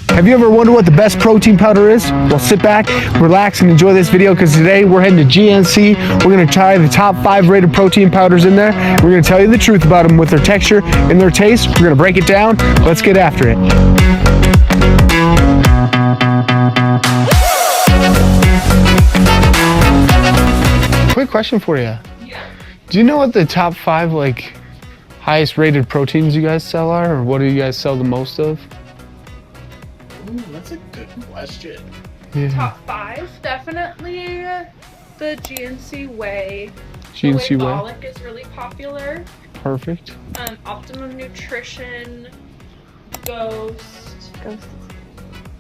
Have you ever wondered what the best protein powder is? Well, sit back, relax, and enjoy this video, because today we're heading to GNC. We're going to try the top 5 rated protein powders in there. We're going to tell you the truth about them with their texture and their taste. We're going to break it down. Let's get after it. Quick question for you. Yeah. Do you know what the top 5 highest rated proteins you guys sell are, or what do you guys sell the most of? Ooh, that's a good question. Yeah. Top 5, definitely the GNC Whey. GNC The Whey. Wheybolic is really popular. Perfect. Optimum Nutrition, Ghost,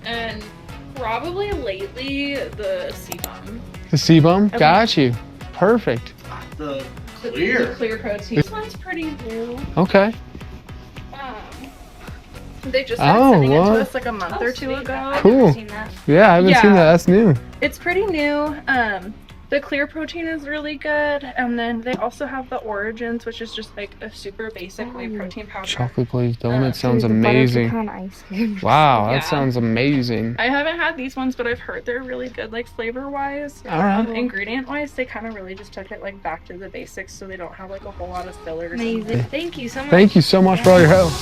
and probably lately the CBUM. The CBUM? Okay. Got you. Perfect. The The clear. clear protein. This one's pretty new. Okay. They just started sending it what? to us like a month or two ago. Cool. Yeah, I haven't seen that. That's new. It's pretty new. The clear protein is really good, and then they also have the Origins, which is just like a super basic whey protein powder. Chocolate glazed donut sounds Dude, the amazing. butter pecan ice cream. Wow, Yeah. that sounds amazing. I haven't had these ones, but I've heard they're really good, like flavor-wise. All right. Ingredient-wise, they kind of really just took it like back to the basics, so they don't have like a whole lot of fillers. Amazing. Thank you so much. Thank you so much for all your help.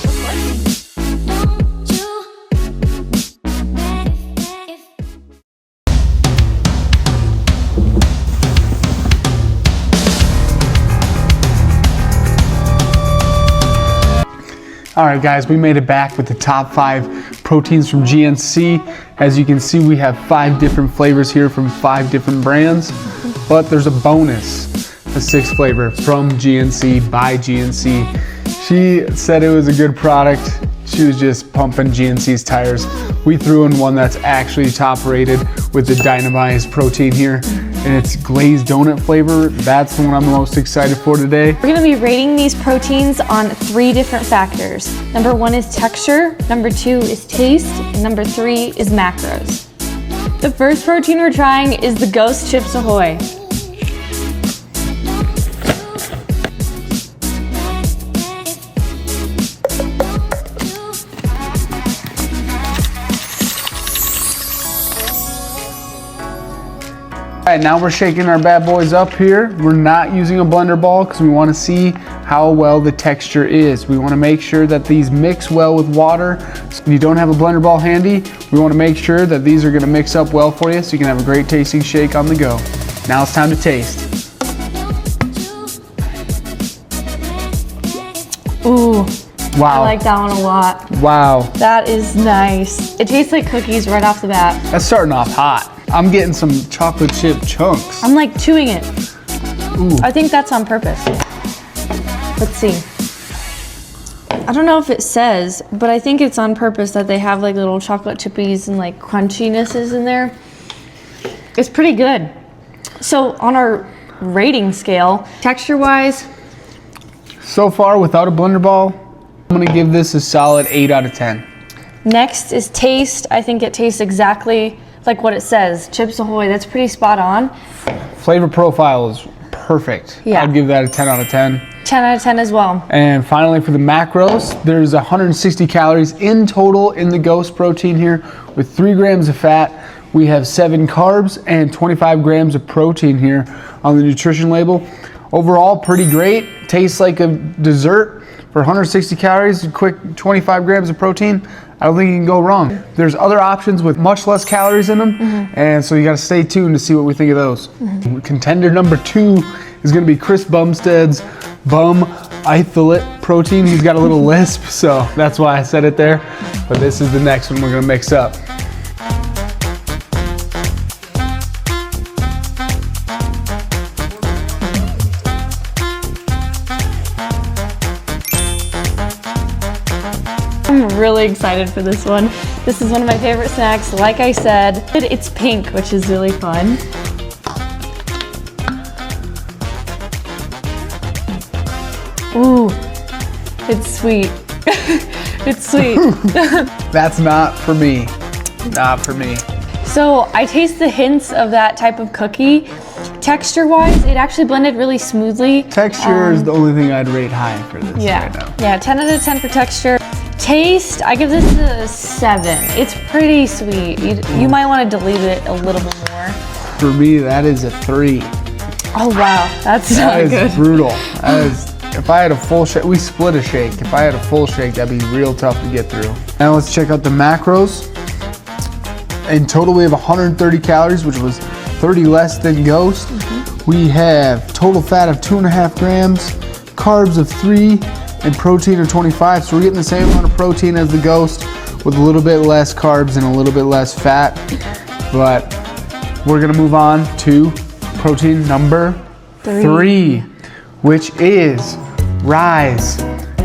All right, guys, we made it back with the top 5 proteins from GNC. As you can see, we have 5 different flavors here from 5 different brands, but there's a bonus, a 6th flavor from GNC by GNC. She said it was a good product. She was just pumping GNC's tires. We threw in one that's actually top rated with the Dymatize protein here, and it's glazed donut flavor. That's the one I'm the most excited for today. We're gonna be rating these proteins on 3 different factors. Number 1 is texture, number 2 is taste, and number 3 is macros. The first protein we're trying is the Ghost Chips Ahoy. All right, now we're shaking our bad boys up here. We're not using a blender ball because we want to see how well the texture is. We want to make sure that these mix well with water. So if you don't have a blender ball handy, we want to make sure that these are going to mix up well for you so you can have a great tasting shake on the go. Now it's time to taste. Ooh, Wow. I like that one a lot. Wow. That is nice. It tastes like cookies right off the bat. That's starting off hot. I'm getting some chocolate chip chunks. I'm like chewing it. Ooh. I think that's on purpose. Let's see. I don't know if it says, but I think it's on purpose that they have like little chocolate chippies and like crunchinesses in there. It's pretty good. So on our rating scale, texture-wise, So far, without a blender ball, I'm gonna give this a solid 8 out of 10. next is taste. I think it tastes exactly like what it says. Chips Ahoy, that's pretty spot on. Flavor profile is perfect. Yeah. I'd give that a 10 out of 10. 10 out of 10 as well. And finally, for the macros, there's 160 calories in total in the Ghost protein here with 3 grams of fat. We have 7 carbs and 25 grams of protein here on the nutrition label. Overall, pretty great. Tastes like a dessert for 160 calories, a quick 25 grams of protein. I don't think you can go wrong. There's other options with much less calories in them, and so you gotta stay tuned to see what we think of those. Contender number 2 is gonna be Chris Bumstead's Bum ITHOLATE protein. He's got a little lisp, so that's why I said it there. But this is the next one we're gonna mix up. I'm really excited for this one. This is one of my favorite snacks. Like I said, it's pink, which is really fun. Ooh, it's sweet. It's sweet. That's not for me. Not for me. So I taste the hints of that type of cookie. texture-wise, it actually blended really smoothly. Texture is the only thing I'd rate high for this Yeah, right now. yeah, 10 out of 10 for texture. Taste, I give this a 7. It's pretty sweet. You might want to dilute it a little bit more. For me, that is a 3. Oh wow, that's not That is good. brutal. That is, if I had a full shake, we split a shake. If I had a full shake, that'd be real tough to get through. Now let's check out the macros. In total, we have 130 calories, which was 30 less than Ghost. We have total fat of 2.5 grams, carbs of 3, and protein of 25. So we're getting the same amount of protein as the Ghost with a little bit less carbs and a little bit less fat. But we're gonna move on to protein number 3, which is Ryse.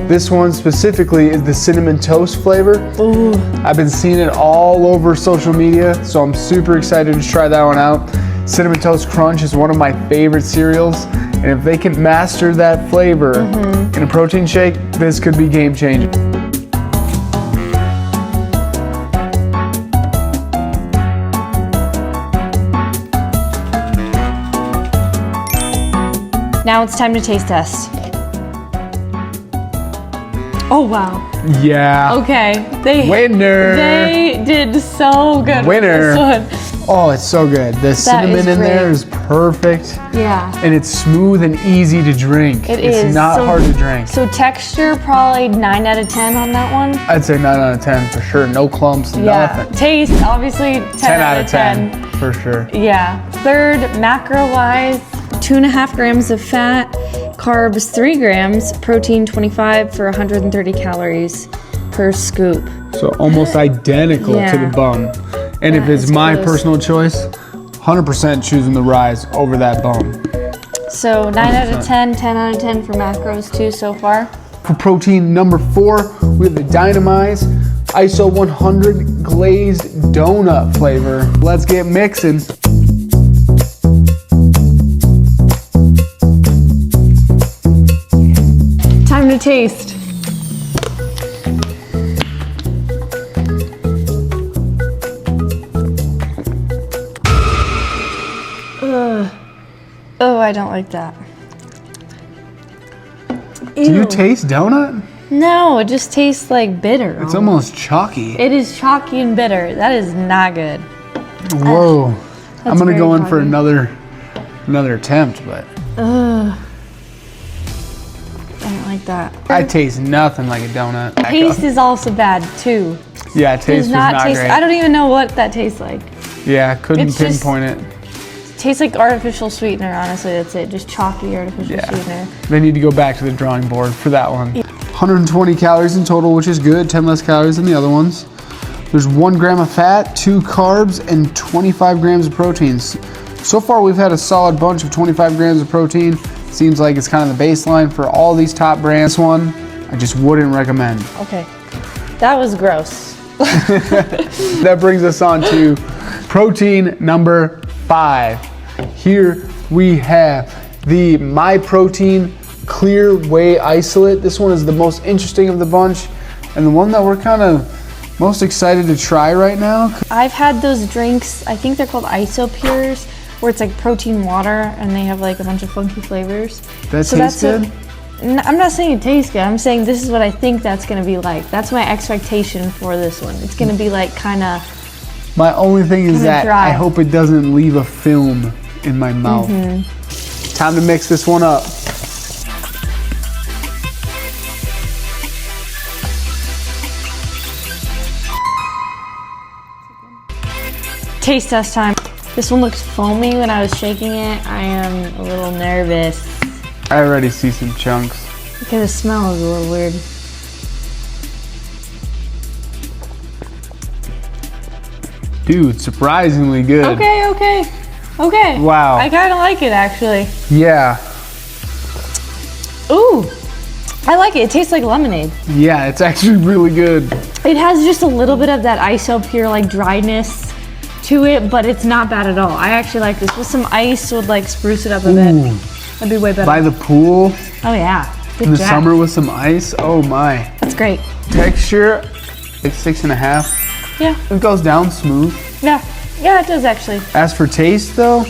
This one specifically is the cinnamon toast flavor. Ooh. I've been seeing it all over social media, so I'm super excited to try that one out. Cinnamon Toast Crunch is one of my favorite cereals, and if they can master that flavor in a protein shake, this could be game changing. Now it's time to taste test. Oh wow. Yeah. Okay. Winner. They did so good. Winner. With this one. Oh, it's so good. The cinnamon in there great. is perfect, Yeah. and it's smooth and easy to drink. It's not so, hard to drink. So texture, probably 9 out of 10 on that one. I'd say 9 out of 10 for sure. No clumps, nothing. Taste, obviously 10 out of 10 for sure. Yeah. Third, macro-wise, 2.5 grams of fat, carbs 3 grams, protein 25 for 130 calories per scoop. So almost identical to the bum. And if it's my personal choice, 100% choosing the Ryse over that bum. So 9 out of 10, 10 out of 10 for macros too so far. For protein number 4, we have the Dymatize ISO 100 glazed donut flavor. Let's get mixing. Time to taste. Oh, I don't like that. Do you taste donut? No, it just tastes like bitter. It's almost chalky. It is chalky and bitter. That is not good. Whoa. I'm gonna very go in for chalky. another attempt, but Ugh. I don't like that. I taste nothing like a donut. Taste is also bad too. Yeah, taste was not taste. great. I don't even know what that tastes like. Yeah, couldn't It's just- pinpoint it. Tastes like artificial sweetener, honestly, that's it. Just chalky artificial Yeah. sweetener. They need to go back to the drawing board for that one. 120 calories in total, which is good. 10 less calories than the other ones. There's 1 gram of fat, 2 carbs, and 25 grams of proteins. So far, we've had a solid bunch of 25 grams of protein. Seems like it's kind of the baseline for all these top brands. This one, I just wouldn't recommend. Okay. That was gross. That brings us on to protein number 5. Here we have the MYPROTEIN Clear Whey Isolate. This one is the most interesting of the bunch and the one that we're kind of most excited to try right now. I've had those drinks, I think they're called ISOPures, where it's like protein water and they have like a bunch of funky flavors. That tastes good? I'm not saying it tastes good. I'm saying this is what I think that's going to be like. That's my expectation for this one. It's going to be like kind of... My only thing is that dry. I hope it doesn't leave a film in my mouth. Time to mix this one up. Taste test time. This one looks foamy when I was shaking it. I am a little nervous I already see some chunks. because the smell is a little weird. Dude, surprisingly good. Okay. Wow. I kind of like it actually. Yeah. Ooh, I like it. It tastes like lemonade. Yeah, it's actually really good. It has just a little bit of that ISOPure like dryness to it, but it's not bad at all. I actually like this. With some ice would like spruce it up a bit. Ooh. That'd be way better. By the pool Oh yeah. Good in the job. summer with some ice. Oh my. That's great. Texture, like 6.5. Yeah. It goes down smooth. Yeah. Yeah, it does actually. As for taste though,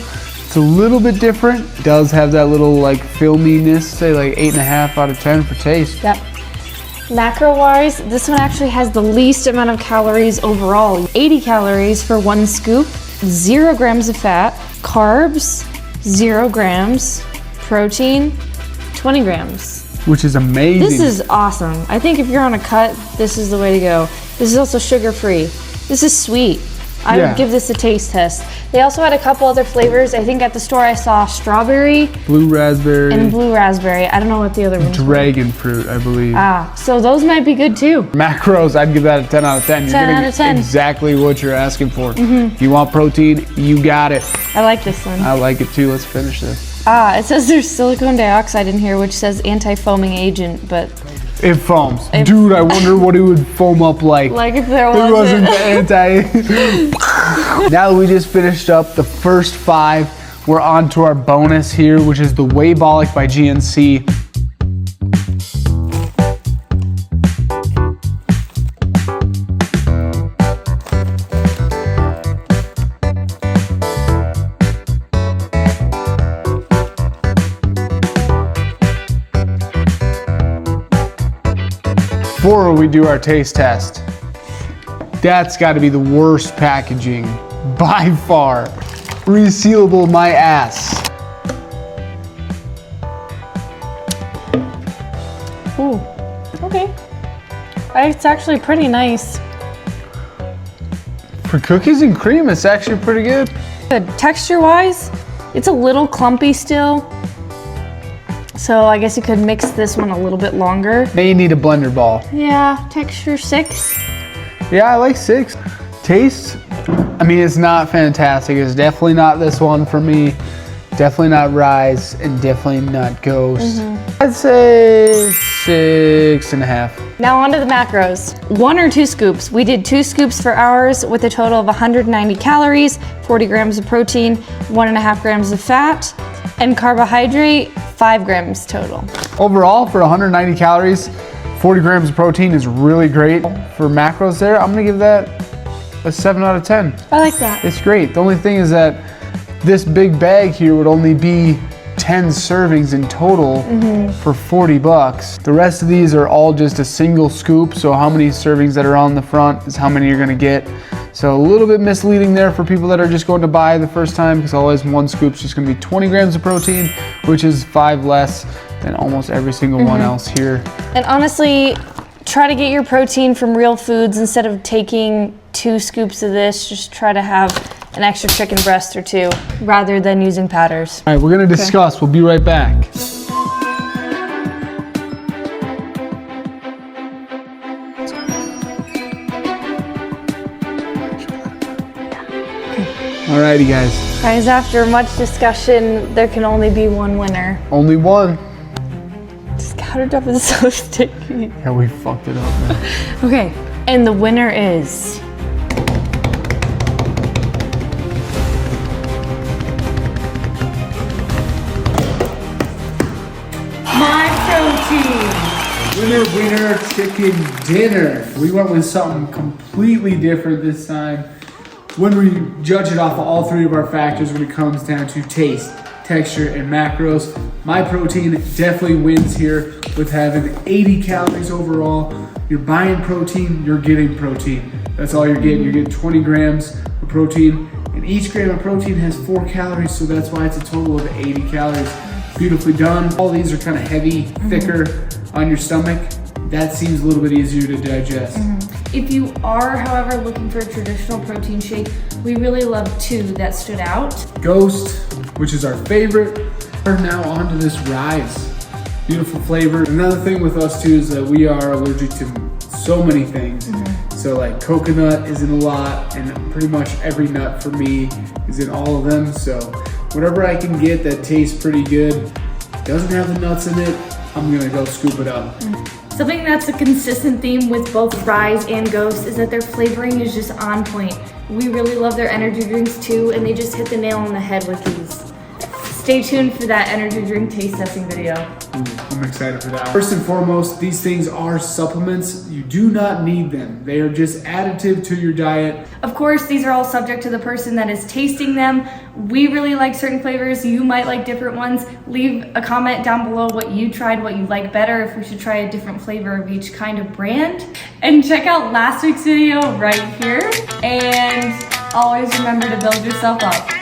It's a little bit different. It does have that little like filminess, say like 8.5 out of 10 for taste. Yep. Macro wise, this one actually has the least amount of calories overall. 80 calories for 1 scoop, 0 grams of fat, carbs, 0 grams, protein, 20 grams. Which is amazing. This is awesome. I think if you're on a cut, this is the way to go. This is also sugar-free. This is sweet. I would give this a taste test. They also had a couple other flavors. I think at the store I saw strawberry, blue raspberry, and blue raspberry. I don't know what the other ones were. Dragon fruit, I believe. Ah, so those might be good too. Macros, I'd give that a 10 out of 10. You're 10 getting out of 10. exactly what you're asking for. If you want protein, you got it. I like this one. I like it too. Let's finish this. Ah, it says there's silicone dioxide in here, which says anti-foaming agent, but it foams. Dude, I wonder what it would foam up like. like if there It wasn't wasn't. the anti. Now that we just finished up the first 5, we're on to our bonus here, which is the Wheybolic by GNC. Before we do our taste test, that's got to be the worst packaging by far. Resealable my ass. Ooh, okay. It's actually pretty nice. For cookies and cream, it's actually pretty good. Good. Texture-wise, it's a little clumpy still. So I guess you could mix this one a little bit longer. Now you need a blender ball. Yeah, texture 6. Yeah, I like 6. Taste, I mean, it's not fantastic. It's definitely not this one for me. Definitely not Ryse, and definitely not Ghost. I'd say 6.5. Now on to the macros. 1 or 2 scoops. We did 2 scoops for ours with a total of 190 calories, 40 grams of protein, 1.5 grams of fat, and carbohydrate, 5 grams total. Overall, for 190 calories, 40 grams of protein is really great. For macros there, I'm gonna give that a 7 out of 10. I like that. It's great. The only thing is that this big bag here would only be 10 servings in total for 40 bucks. The rest of these are all just a single scoop, so how many servings that are on the front is how many you're gonna get. So a little bit misleading there for people that are just going to buy the first time, because always 1 scoop's just gonna be 20 grams of protein, which is 5 less than almost every single one else here. And honestly, try to get your protein from real foods instead of taking 2 scoops of this. Just try to have an extra chicken breast or 2 rather than using powders. All right, we're gonna discuss. We'll be right back. Alrighty, guys. Guys, after much discussion, there can only be one winner. Only one. This countertop is so sticky. Yeah, we fucked it up, man. Okay, and the winner is... Winner, chicken dinner. We went with something completely different this time. When we judge it off of all 3 of our factors, when it comes down to taste, texture, and macros, MYPROTEIN definitely wins here with having 80 calories overall. You're buying protein, you're getting protein. That's all you're getting. You're getting 20 grams of protein, and each gram of protein has 4 calories, so that's why it's a total of 80 calories. Beautifully done. All these are kind of heavy, thicker on your stomach. That seems a little bit easier to digest. If you are, however, looking for a traditional protein shake, we really love 2 that stood out. Ghost, which is our favorite. We're now on to this Ryse. Beautiful flavor. Another thing with us too is that we are allergic to so many things. So like coconut is in a lot, and pretty much every nut for me is in all of them. So whatever I can get that tastes pretty good, doesn't have the nuts in it, I'm gonna go scoop it up. Something that's a consistent theme with both Ryse and Ghost is that their flavoring is just on point. We really love their energy drinks too, and they just hit the nail on the head with these. stay tuned for that energy drink taste testing video. I'm excited for that. First and foremost, these things are supplements. You do not need them. They are just additive to your diet. Of course, these are all subject to the person that is tasting them. We really like certain flavors. You might like different ones. Leave a comment down below what you tried, what you like better, if we should try a different flavor of each kind of brand. And check out last week's video right here. And always remember to build yourself up.